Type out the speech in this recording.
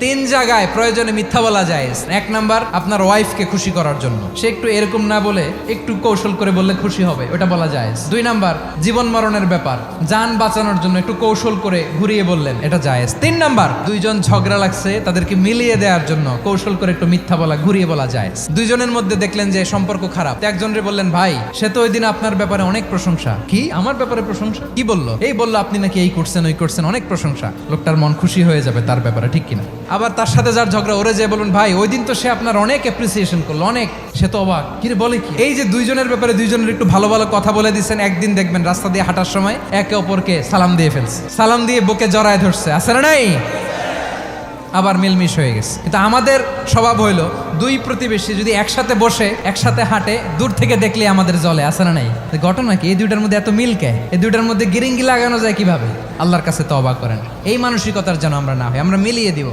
তিন জায়গায় প্রয়োজনে মিথ্যা বলা যায়। এক নাম্বার, আপনার ওয়াইফকে খুশি করার জন্য, সে একটু এরকম না বলে একটু কৌশল করে বললে খুশি হবে, ওটা বলা যায়। দুই নাম্বার, জীবন মরণের ব্যাপার, যান বাঁচানোর জন্য একটু কৌশল করে ঘুরিয়ে বললেন, এটা জায়েজ। তিন নাম্বার, দুইজন ঝগড়া লাগছে তাদেরকে মিলিয়ে দেওয়ার জন্য কৌশল করে একটু মিথ্যা বলা, ঘুরিয়ে বলা যায়। দুইজনের মধ্যে দেখলেন যে সম্পর্ক খারাপ, একজনরে বললেন, ভাই সে তো ওই দিন আপনার ব্যাপারে অনেক প্রশংসা। কি আমার ব্যাপারে প্রশংসা? কি বললো? এই বললো আপনি নাকি এই করছেন ওই করছেন, অনেক প্রশংসা। লোকটার মন খুশি হয়ে যাবে তার ব্যাপারে, ঠিক কিনা? আবার তার সাথে যার ঝগড়া, ওরে যে বলুন, ভাই ওই দিন তো সে আপনার অনেক অ্যাপ্রিসিয়েশন করলো, অনেক, সে তো অবাক, কি রে বলে কি? এই যে দুইজনের ব্যাপারে দুইজনের একটু ভালো ভালো কথা বলে দিচ্ছেন, একদিন দেখবেন রাস্তা দিয়ে হাঁটার সময় একে অপরকে সালাম দিয়ে ফেলছে, সালাম দিয়ে বুকে জড়ায় ধরছে, আছে না নাই? আবার মিলমিশ হয়ে গেছে। কিন্তু আমাদের স্বভাব হইলো, দুই প্রতিবেশী যদি একসাথে বসে একসাথে হাঁটে, দূর থেকে দেখলে আমাদের জলে, আছে না নাই? ঘটনা কি? এই দুইটার মধ্যে এত মিল কে? এই দুইটার মধ্যে গিরিঙ্গি লাগানো যায় কিভাবে? আল্লাহর কাছে তওবা করেন, এই মানসিকতার যেন আমরা না হয়, আমরা মিলিয়ে দিব।